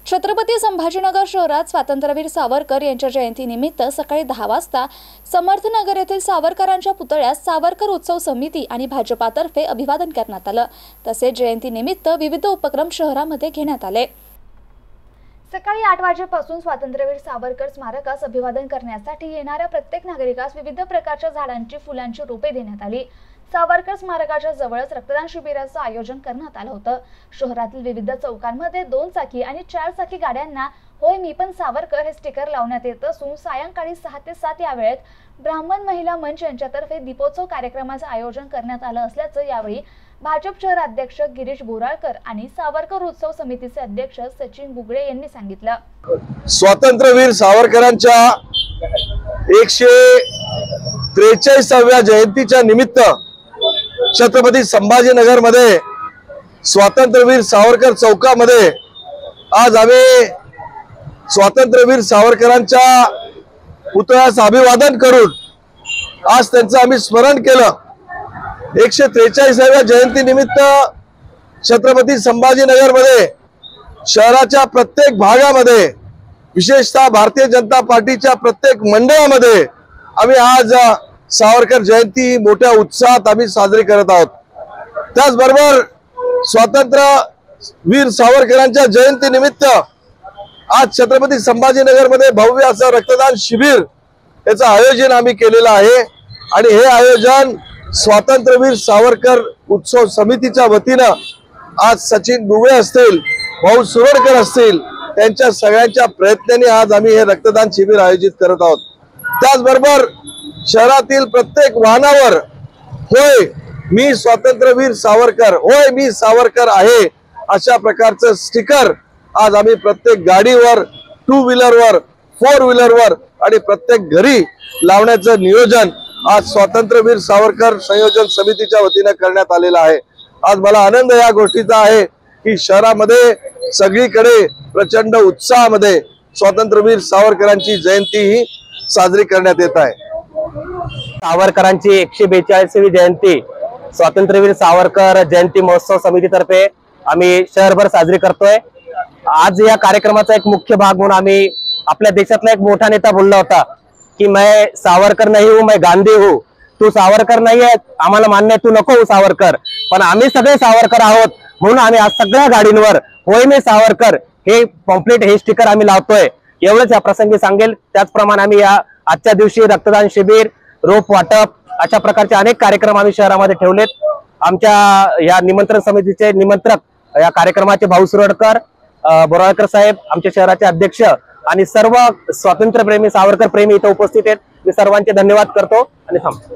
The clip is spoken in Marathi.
छत्रपती संभाजीनगर शहरात स्वातंत्र्यवीर सावरकर यांच्या जयंतीनिमित्त सकाळी 10 वाजता समर्थनगर येथील सावरकरांच्या पुतळ्यास सावरकर उत्सव समिती आणि भाजपातर्फे अभिवादन करण्यात आलं। तसेच जयंतीनिमित्त विविध उपक्रम शहरामध्ये घेण्यात आले। सकाळी 8 वाजेपासून स्वातंत्र्यवीर सावरकर स्मारकास अभिवादन करण्यासाठी येणाऱ्या प्रत्येक नागरिकास विविध प्रकारच्या झाडांची फुलांची रोपे देण्यात आली। सावरकर स्मारकाच्या जवळच रक्तदान शिबिराचं आयोजन करण्यात आलं होतं। शहरातील विविध चौकांमध्ये 2 चाकी आणि 4 चाकी गाड्यांना होय मी पण सावरकर हे स्टिकर लावण्यात येत असून सायंकाळी 6 ते 7 या वेळेत ब्राह्मण महिला मंच यांच्यातर्फे दीपोत्सव कार्यक्रमाचं आयोजन करण्यात आलं असल्याचं यावेळी भाजप शहर अध्यक्ष गिरीश बोराळकर आणि सावरकर उत्सव समितीचे अध्यक्ष सचिन बुगळे यांनी सांगितलं। स्वातंत्र्यवीर सावरकरांच्या 143व्या जयंतीच्या निमित्त छत्रपती संभाजीनगर मध्ये स्वातंत्र्यवीर सावरकर चौकामध्ये आज आम्ही स्वातंत्र्यवीर सावरकरांच्या पुतळ्यास अभिवादन करून आज त्यांचं आम्ही स्मरण केलं। 143व्या जयंती निमित्त छत्रपती संभाजीनगर मध्ये शहराच्या प्रत्येक भागामध्ये विशेषतः भारतीय जनता पार्टीच्या प्रत्येक मंडळामध्ये आम्ही आज सावरकर जयंती मोठ्या उत्साहात आम्ही साजरी करत आहोत। त्याचबरोबर स्वातंत्र्यवीर सावरकरांच्या जयंती निमित्त आज छत्रपती संभाजीनगर मध्ये भव्य असं रक्तदान शिबिर याचं आयोजन आम्ही केलेलं आहे आणि हे आयोजन स्वातंत्र्यवीर सावरकर उत्सव समितीच्या वतीनं आज सचिन बुगळे असतील, भाऊ सुरडकर असतील, त्यांच्या सगळ्यांच्या प्रयत्नांनी आज आम्ही हे रक्तदान शिबिर आयोजित करत आहोत। त्याचबरोबर शहरातील प्रत्येक वाहनावर होय मी स्वातंत्र्यवीर सावरकर, होय मी सावरकर आहे अशा प्रकारचं स्टिकर आज आम्ही प्रत्येक गाडीवर, 2 व्हीलरवर, 4 व्हीलरवर आणि प्रत्येक घरी लावण्याचं नियोजन आज स्वातंत्र्यवीर सावरकर संयोजन समितीच्या वतीने करण्यात आलेला आहे। आज मला आनंद या गोष्टीचा आहे की शहरामध्ये सगळीकडे प्रचंड उत्साहामध्ये स्वातंत्र्यवीर सावरकरांची जयंती ही साजरी करण्यात येत आहे। सावरकरांची 142वी जयंती स्वातंत्र्यवीर सावरकर जयंती महोत्सव समितीतर्फे आम्ही शहरभर साजरी करतोय। आज या कार्यक्रमाचा एक मुख्य भाग म्हणून आम्ही आपल्या देशातला एक मोठा नेता बोलला होता कि मैं सावरकर नहीं हूं, मैं गांधी हूं। तू सावरकर नाही आहे, आम्हाला मान्य आहे, तू नको हो सावरकर, पण आम्ही सगळे सावरकर आहोत म्हणून आम्ही आज सगळ्या गाडींवर होय मी सावरकर हे पॉम्पलेट, हे स्टिकर आम्ही लावतोय। एवढंच या प्रसंगी सांगेल। त्याचप्रमाणे आम्ही या आजच्या दिवशी रक्तदान शिबिर, रोप वाटप अशा प्रकारचे अनेक कार्यक्रम आम्ही शहरामध्ये ठेवलेत। आमच्या या निमंत्रण समितीचे निमंत्रक या कार्यक्रमाचे भाऊ सुरडकर, बोराळकर साहेब, आमच्या शहराचे अध्यक्ष आणि सर्व स्वातंत्र्यप्रेमी सावरकर प्रेमी इथे उपस्थित आहेत। मी सर्वांचे धन्यवाद करतो आणि थांबतो।